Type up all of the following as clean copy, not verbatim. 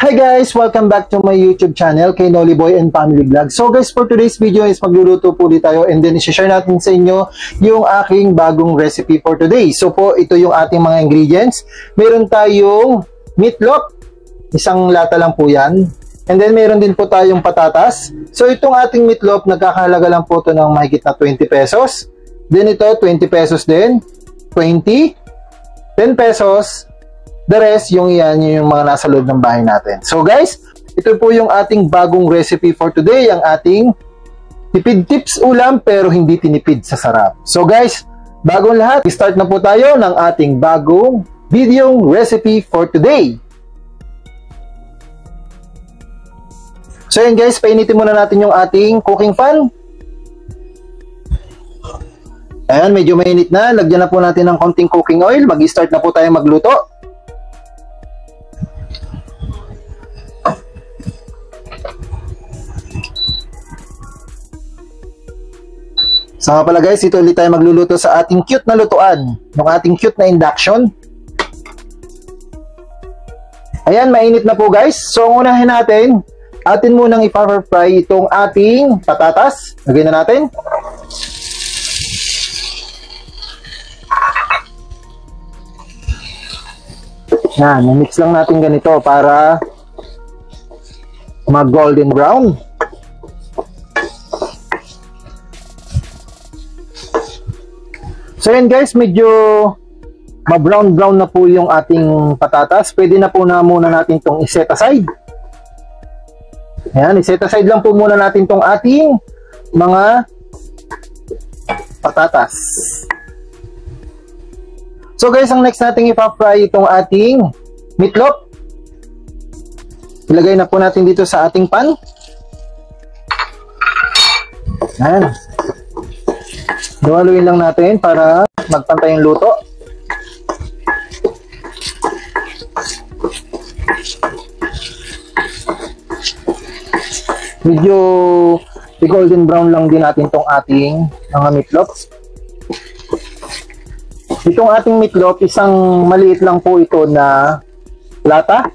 Hi guys! Welcome back to my YouTube channel kay Nolly Boy and Family Vlog. So guys, for today's video is magluluto po ulit tayo and then i-share natin sa inyo yung aking bagong recipe for today. So po, ito yung ating mga ingredients. Meron tayong meatloaf, isang lata lang po yan. And then meron din po tayong patatas. So itong ating meatloaf, nagkakahalaga lang po ito ng mahigit na 20 pesos. Then ito, 20 pesos din. 20, 10 pesos. The rest, yung mga nasa loob ng bahay natin. So guys, ito po yung ating bagong recipe for today. Ang ating tipid tips ulam pero hindi tinipid sa sarap. So guys, bagong lahat, start na po tayo ng ating bagong video recipe for today. So yun guys, painitin muna natin yung ating cooking pan. Ayan, medyo mainit na. Lagyan na po natin ng konting cooking oil. Mag-start na po tayo magluto. So nga pala guys, ito ulit tayo magluluto sa ating cute na lutuan, yung ating cute na induction. Ayan, mainit na po guys. So unahin natin, atin munang i-fry itong ating patatas. Lagyan na natin. Yan, mix lang natin ganito para mag-golden brown. So yan guys, medyo ma-brown na po yung ating patatas. Pwede na po na muna natin itong iset aside. Ayan, iset aside lang po muna natin itong ating mga patatas. So guys, ang next natin ipa-fry itong ating meatloaf. Ilagay na po natin dito sa ating pan. Ayan. Haluin lang natin para magpantay yung luto. Medyo golden brown lang din natin itong ating mga meatloaf. Itong ating meatloaf, isang maliit lang po ito na lata.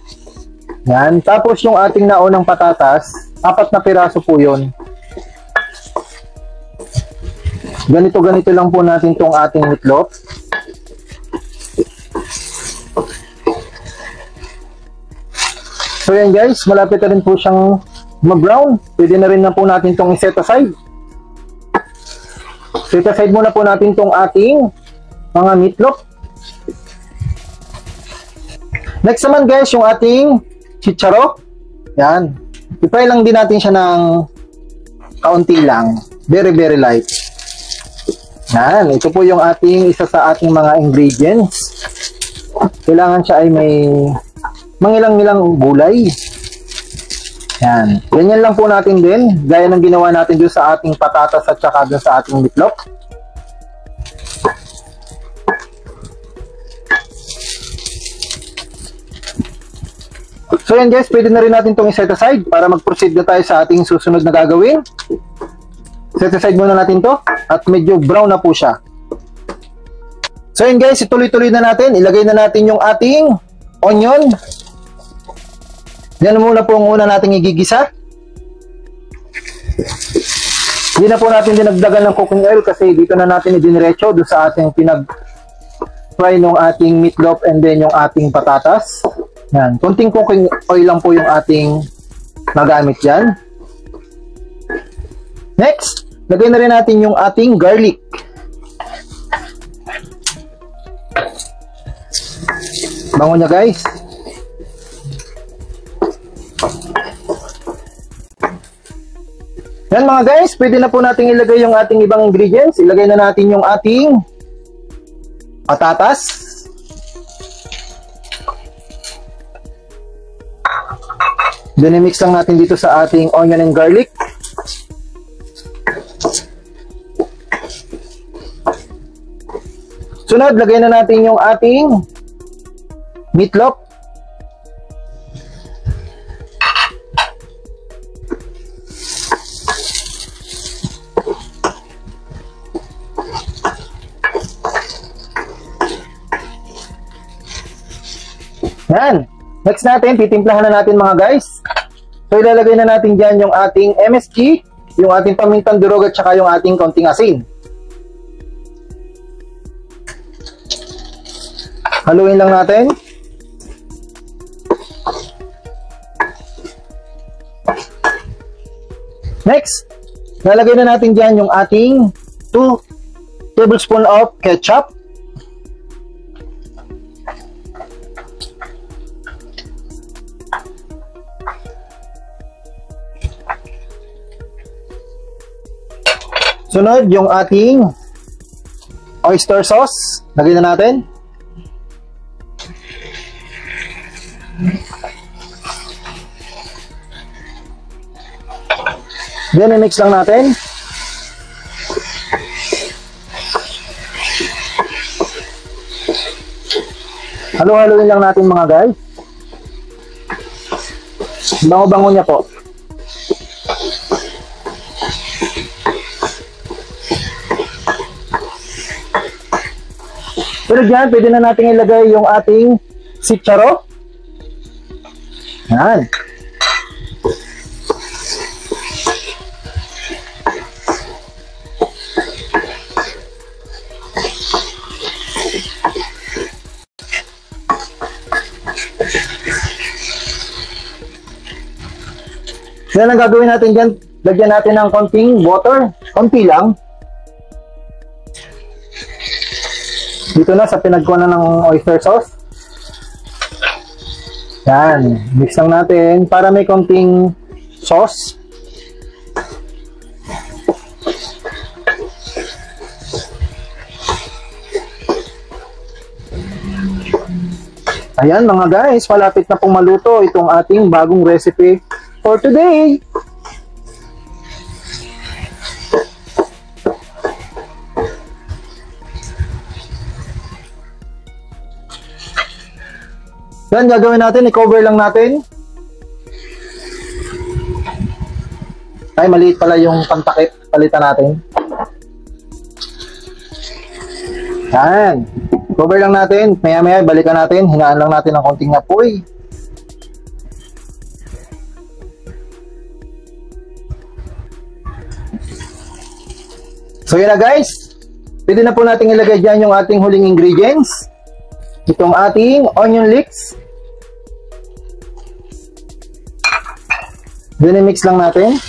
Yan. Tapos yung ating naunang patatas, 4 na piraso po yun. Ganito lang po natin itong ating meatloaf. So yan guys, malapit na rin po siyang mag-brown. Pwede na rin na po natin itong i-set aside. Set aside muna po natin itong ating mga meatloaf. Next naman guys, yung ating chicharo. Yan. I-fry lang din natin siya ng kaunti lang. Very light. Yan, ito po yung ating isa sa ating mga ingredients. Kailangan siya ay may mangilang-ilang gulay. Yan, ganyan lang po natin din, gaya ng ginawa natin doon sa ating patatas at saka doon sa ating meatloaf. So yan guys, pwede na rin natin itong i-set aside para mag-proceed na tayo sa ating susunod na gagawin. Set aside muna natin to at medyo brown na po siya. So yun guys, ituloy-tuloy na natin. Ilagay na natin yung ating onion. Yan muna po ang una nating igigisa. Hindi na po natin dinagdagan ng cooking oil kasi dito na natin idiniretso doon sa ating pinag-fry ng ating meatloaf and then yung ating patatas. Yan, konting cooking oil lang po yung ating magamit dyan. Next, lagay na rin natin yung ating garlic. Bango niya guys. Yan mga guys, pwede na po natin ilagay yung ating ibang ingredients. Ilagay na natin yung ating patatas. Then i-mix lang natin dito sa ating onion and garlic. Sunod, lagay na natin yung ating meatloaf. Yan. Next natin, titimplahan na natin mga guys. So ilalagay na natin dyan yung ating MSG, yung ating pamintang durog at saka yung ating konting asin. Haluin lang natin. Next, lalagay na natin dyan yung ating 2 tablespoon of ketchup. Sunod, yung ating oyster sauce. Lagay na natin. Then, i-mix lang natin. Halo-haloin lang natin mga guys. Bango-bango niya po. Pero dyan, pwede na natin ilagay yung ating sitsaro. Yan. Yan ang gagawin natin dyan. Lagyan natin ng konting water. Konti lang. Dito na sa pinagkuha na ng oyster sauce. Yan. Mix lang natin para may konting sauce. Ayan mga guys, malapit na pong maluto itong ating bagong recipe for today. Yan, gagawin natin, i-cover lang natin. Ay, maliit pala yung pantakip. Palitan natin. Yan. Cover lang natin. Maya-maya, balikan natin. Hinaan lang natin ng konting apoy. So, yun na guys. Pwede na po natin ilagay dyan yung ating huling ingredients. Itong ating onion leeks. Then i-mix lang natin.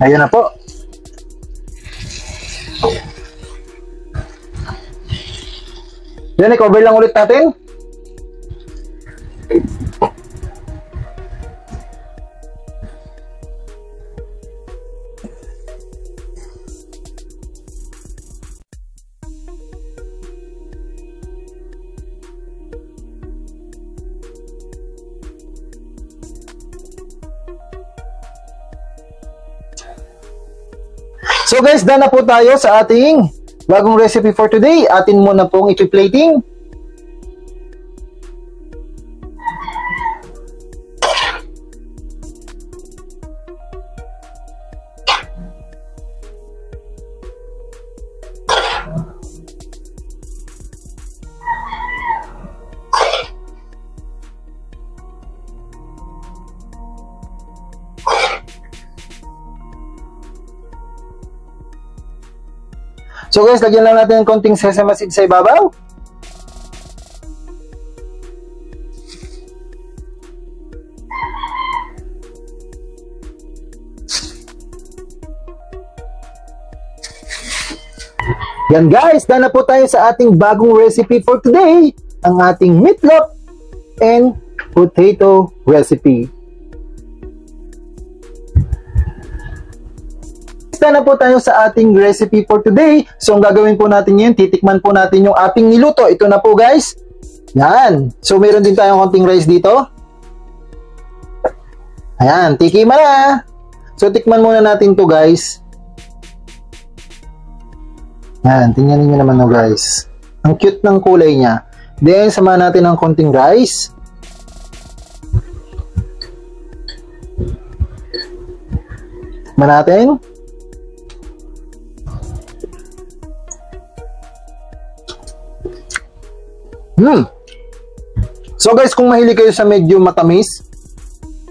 Ayun na po. Yan, i-cover lang ulit natin. So guys, done na po tayo sa ating bagong recipe for today. Atin muna pong i-plating. So guys, lagyan lang natin ng konting sesame seed sa ibabaw. Yan guys, done na po tayo sa ating bagong recipe for today. Ang ating meatloaf and potato recipe. Na po tayo sa ating recipe for today. So, ang gagawin po natin yun, titikman po natin yung ating niluto. Ito na po guys. Yan. So, meron din tayong konting rice dito. Ayan, tikiman na. So, tikman muna natin to guys. Ayan, tingnan niyo naman no guys. Ang cute ng kulay niya. Then, samahan natin ng konting rice. Tikman natin. So guys, kung mahilig kayo sa medyo matamis,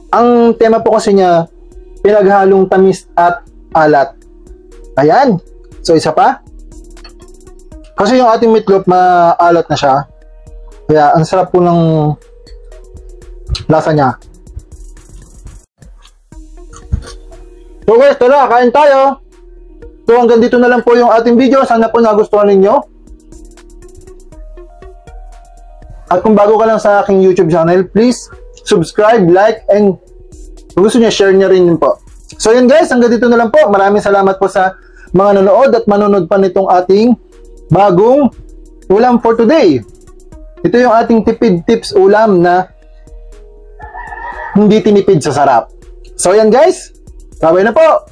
ang tema po kasi niya, pinaghalong tamis at alat. Ayan. So isa pa. Kasi yung ating meatloaf, maalat na siya. Kaya ang sarap po ng lasa niya. So guys, tara, kain tayo. So hanggang dito na lang po yung ating video. Sana po nagustuhan ninyo. At kung bago ka lang sa aking YouTube channel, please subscribe, like, and kung gusto niya, share niya rin po. So yun guys, hanggang dito na lang po. Maraming salamat po sa mga nanonood at manonood pa nitong ating bagong ulam for today. Ito yung ating tipid tips ulam na hindi tinipid sa sarap. So yan guys, bye-bye na po!